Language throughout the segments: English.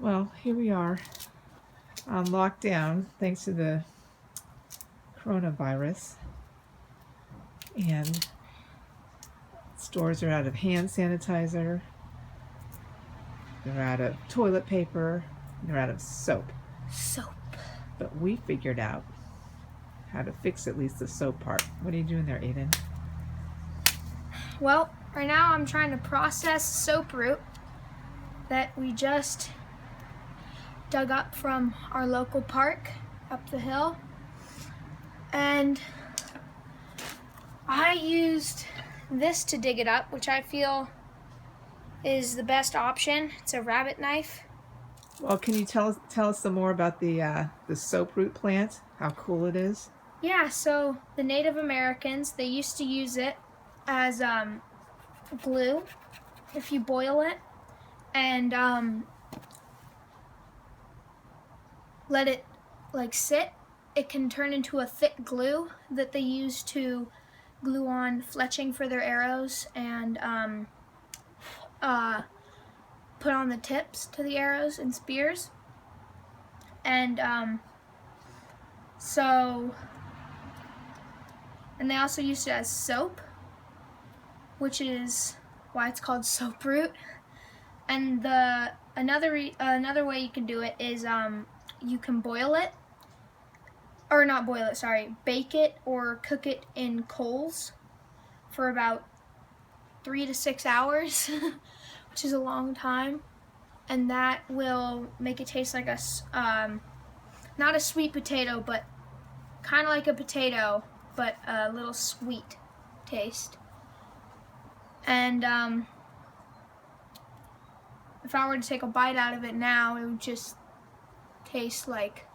Well, here we are on lockdown thanks to the coronavirus. And stores are out of hand sanitizer, they're out of toilet paper, they're out of soap. Soap. But we figured out how to fix at least the soap part. What are you doing there, Aiden? Well, right now I'm trying to process Soaproot that we just dug up from our local park up the hill. And I used this to dig it up, which I feel is the best option. It's a rabbit knife. Well, can you tell us some more about the soaproot plant? How cool it is? Yeah, so the Native Americans, they used to use it as glue if you boil it and let it sit. It can turn into a thick glue that they use to glue on fletching for their arrows and put on the tips to the arrows and spears. And and they also used it as soap, which is why it's called Soaproot. And another way you can do it is you can boil it, or not boil it, sorry, bake it or cook it in coals for about 3 to 6 hours, which is a long time, and that will make it taste like not a sweet potato, but kind of like a potato, but a little sweet taste. And if I were to take a bite out of it now, it would just taste like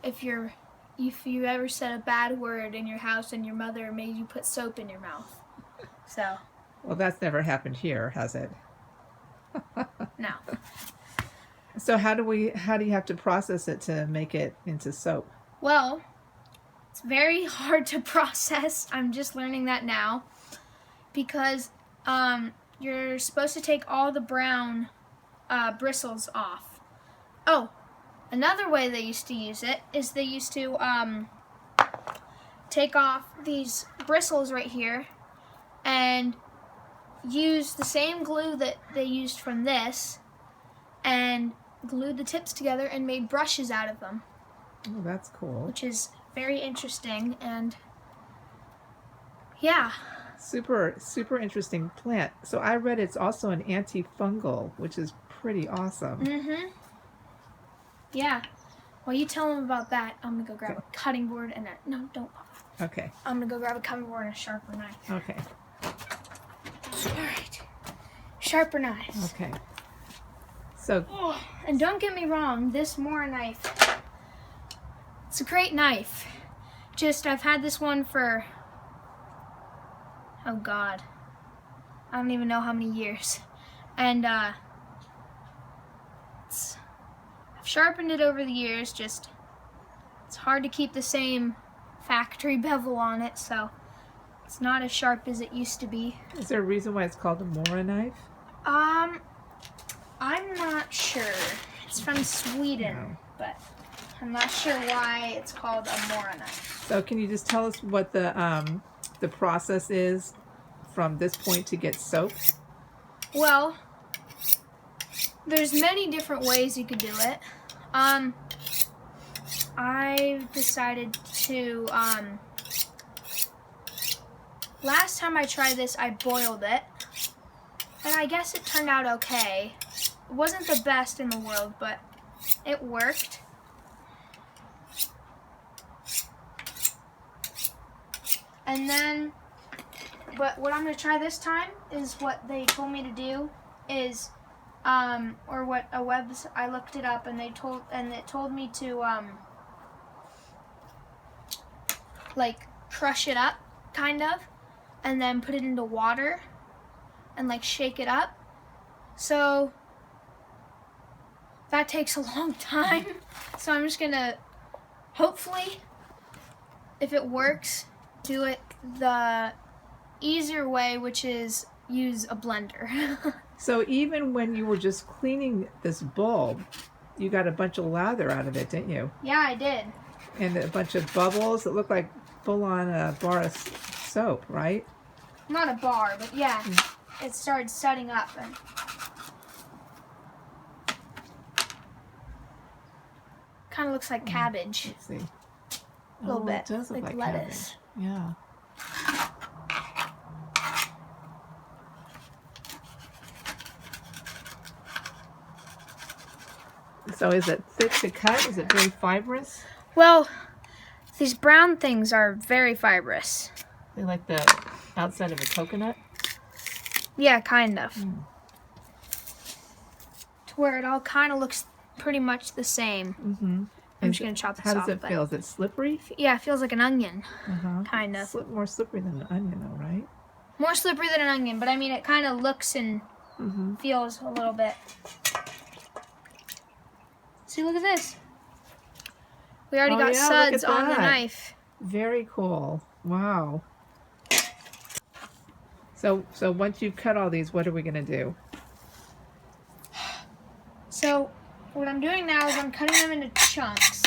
if you ever said a bad word in your house and your mother made you put soap in your mouth. So. Well, that's never happened here, has it? No. So how do you have to process it to make it into soap? Well, it's very hard to process. I'm just learning that now because you're supposed to take all the brown bristles off. Oh, another way they used to use it is they used to take off these bristles right here and use the same glue that they used from this and glued the tips together and made brushes out of them. Oh, that's cool. Which is very interesting, and yeah. Super interesting plant. So I read it's also an antifungal, which is pretty awesome. Mm-hmm. Yeah. Well, you tell them about that. I'm gonna go grab a cutting board and no, don't. Okay. I'm gonna go grab a cutting board and a sharper knife. Okay. All right. Sharper knives. Okay. So. Oh, and don't get me wrong, this Mora knife, it's a great knife. Just I've had this one for, oh God, I don't even know how many years, and I've sharpened it over the years. Just it's hard to keep the same factory bevel on it, so it's not as sharp as it used to be. Is there a reason why it's called a Mora knife? I'm not sure. It's from Sweden, but I'm not sure why it's called a Mora knife. So can you just tell us what the process is from this point to get soap? Well, there's many different ways you could do it. I've decided to, last time I tried this, I boiled it, and I guess it turned out okay. It wasn't the best in the world, but it worked. And then, but what I'm going to try this time is what they told me to do is, or what a website, I looked it up and it told me to, like crush it up, kind of, and then put it into water and like shake it up. So that takes a long time. So I'm just going to, hopefully, if it works, do it the easier way, which is use a blender. So even when you were just cleaning this bulb, you got a bunch of lather out of it, didn't you? Yeah, I did. And a bunch of bubbles. It looked like full-on a bar of soap, right? Not a bar, but yeah, it started setting up. And kind of looks like cabbage. Let's see. A little bit. It does look like lettuce. cabbage. Yeah. So is it thick to cut? Is it very fibrous? Well, these brown things are very fibrous. They like the outside of a coconut? Yeah, kind of. To where it all kind of looks pretty much the same. Mm-hmm. I'm just going to chop this off. How does it feel? Is it slippery? Yeah, it feels like an onion. Kind of. More slippery than an onion, though, right? More slippery than an onion, but I mean, it kind of looks and feels a little bit. See, look at this. We already got suds on the knife. Very cool. Wow. So once you've cut all these, what are we going to do? So what I'm doing now is I'm cutting them into chunks.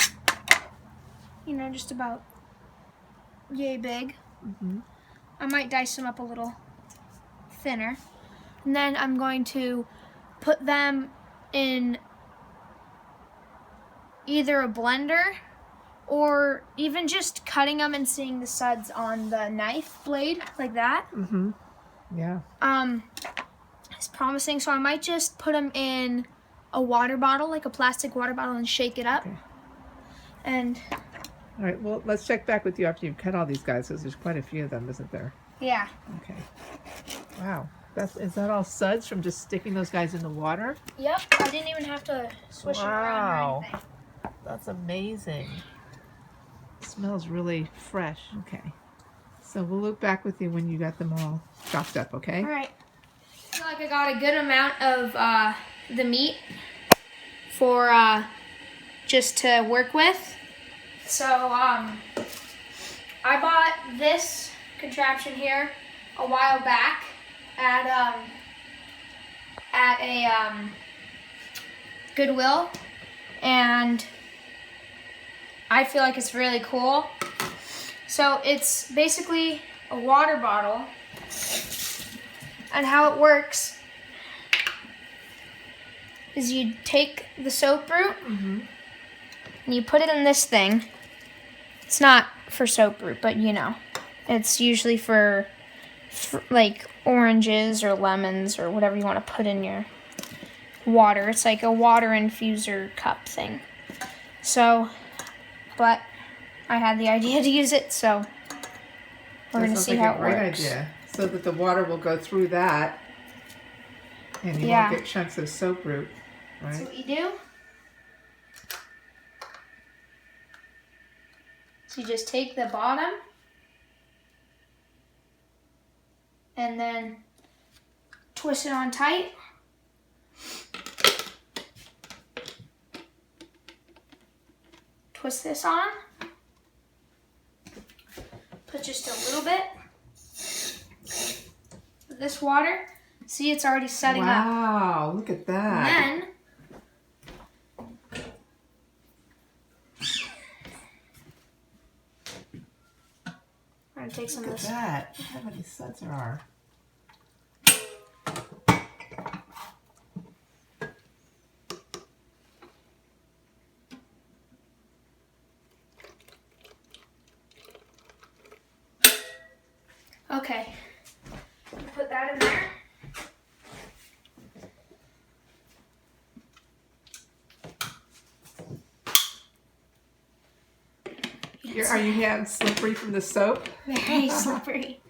You know, just about yay big. I might dice them up a little thinner. And then I'm going to put them in either a blender or even just cutting them and seeing the suds on the knife blade like that. Yeah. It's promising. So I might just put them in a water bottle, like a plastic water bottle, and shake it up. Okay. And all right, well, let's check back with you after you've cut all these guys, because there's quite a few of them, isn't there? yeah. Okay. Wow. Is that all suds from just sticking those guys in the water? Yep. I didn't even have to swish them around or anything. That's amazing. It smells really fresh. Okay. So we'll look back with you when you got them all chopped up, okay? All right. I feel like I got a good amount of the meat for just to work with. So I bought this contraption here a while back at a Goodwill, and I feel like it's really cool. So it's basically a water bottle, and how it works is you take the Soaproot and you put it in this thing. It's not for Soaproot, but you know, it's usually for like oranges or lemons or whatever you want to put in your water. It's like a water infuser cup thing. So, but I had the idea to use it, so we're going to see how it works. Great idea. So that the water will go through that, and you won't get chunks of Soaproot, right? So what you do, so you just take the bottom and then twist it on tight. Twist this on. Put just a little bit of this water. See, it's already setting up. Wow, look at that. And then I'm going to take some of this. Look at that. Look how many suds there are. Okay, put that in there. Are you hands slippery from the soap? Very slippery.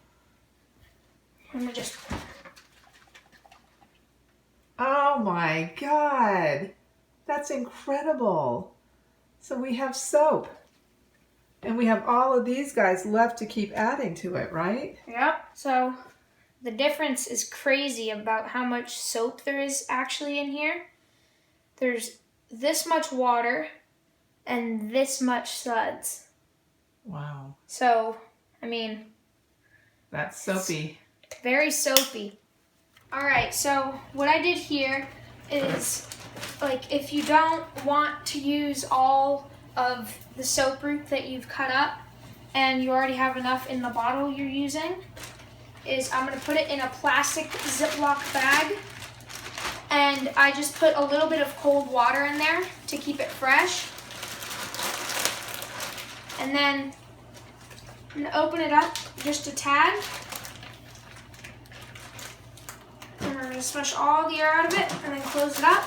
Let me just. Oh my God, that's incredible. So we have soap. And we have all of these guys left to keep adding to it, right? Yep. So the difference is crazy about how much soap there is actually in here. There's this much water and this much suds. Wow. So, I mean, that's soapy. Very soapy. Alright, so what I did here is, like, if you don't want to use all of the Soaproot that you've cut up and you already have enough in the bottle you're using, is I'm going to put it in a plastic Ziploc bag, and I just put a little bit of cold water in there to keep it fresh. And then I'm going to open it up just a tad. And we're going to smush all the air out of it and then close it up.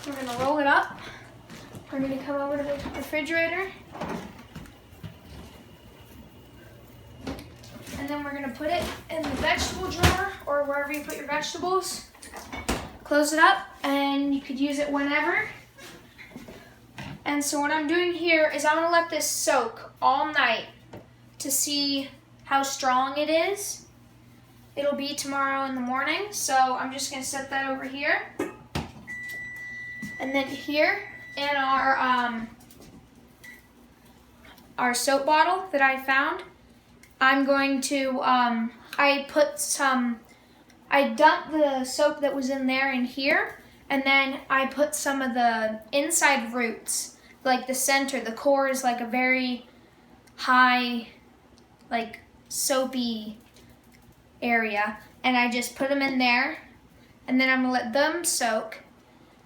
We're going to roll it up. We're going to come over to the refrigerator. And then we're going to put it in the vegetable drawer or wherever you put your vegetables. Close it up and you could use it whenever. And so what I'm doing here is I'm going to let this soak all night to see how strong it is. It'll be tomorrow in the morning, so I'm just going to set that over here. And then here in our soap bottle that I found, I'm going to, I dumped the soap that was in there in here, and then I put some of the inside roots, like the center, the core is like a very high, like soapy area, and I just put them in there, and then I'm gonna let them soak.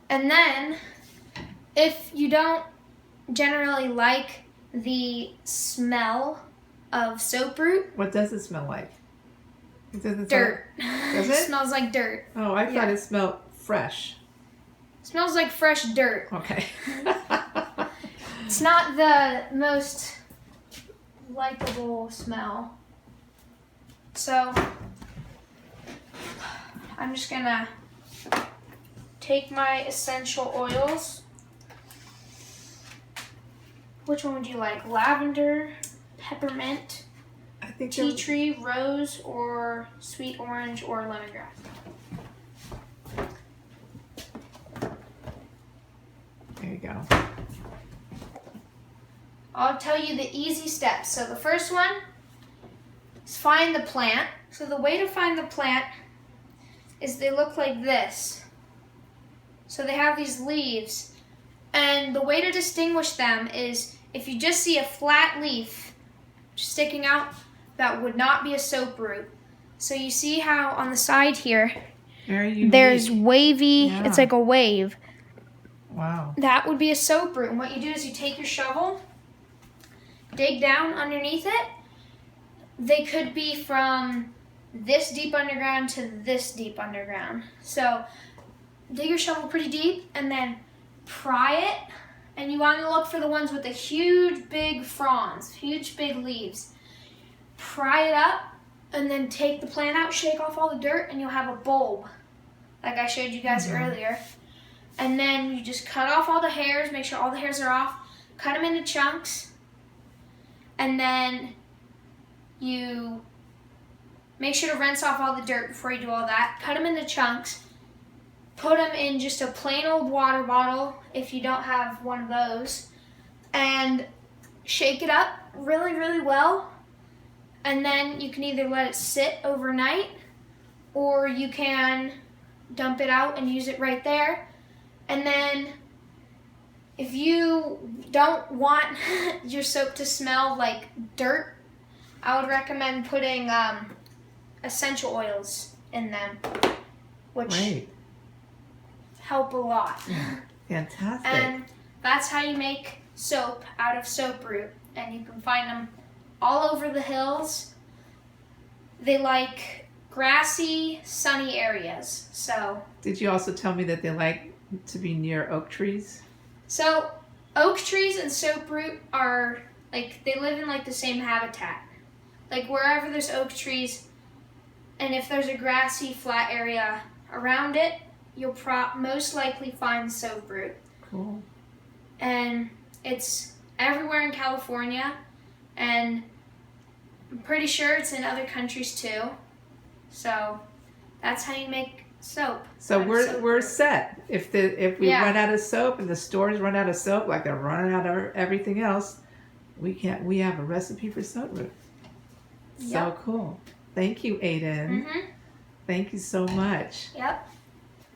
And then if you don't generally like the smell of Soaproot, What does it smell like? dirt. Does it? Smells like dirt. Oh, I thought it smelled fresh. Smells like fresh dirt. Okay. It's not the most likable smell. So I'm just gonna take my essential oils. Which one would you like? Lavender, peppermint, I think tea tree, rose, or sweet orange, or lemongrass? There you go. I'll tell you the easy steps. So the first one is find the plant. So the way to find the plant is they look like this. So they have these leaves. And the way to distinguish them is if you just see a flat leaf sticking out, that would not be a Soaproot. So you see how on the side here, Very unique. there's wavy, Yeah. it's like a wave. Wow. That would be a Soaproot. And what you do is you take your shovel, dig down underneath it. They could be from this deep underground to this deep underground. So dig your shovel pretty deep and then pry it. And you want to look for the ones with the huge big fronds, huge big leaves. Pry it up and then take the plant out, shake off all the dirt, and you'll have a bulb like I showed you guys earlier. And then you just cut off all the hairs, make sure all the hairs are off, cut them into chunks, and then you make sure to rinse off all the dirt before you do all that. Cut them into chunks, put them in just a plain old water bottle if you don't have one of those, and shake it up really, really well. And then you can either let it sit overnight or you can dump it out and use it right there. And then if you don't want your soap to smell like dirt, I would recommend putting essential oils in them, which Great. help a lot. Fantastic. And that's how you make soap out of Soaproot. And you can find them all over the hills. They like grassy, sunny areas. So Did you also tell me that they like to be near oak trees? So oak trees and Soaproot are like, they live in like the same habitat. Like wherever there's oak trees, and if there's a grassy flat area around it, you'll most likely find Soaproot. Cool. And it's everywhere in California, and I'm pretty sure it's in other countries too. So that's how you make soap. So out of we're Soaproot. set. If we Yeah. run out of soap and the stores run out of soap like they're running out of everything else, we have a recipe for Soaproot. So Yep. cool. Thank you, Aiden. Mm-hmm. Thank you so much. Yep.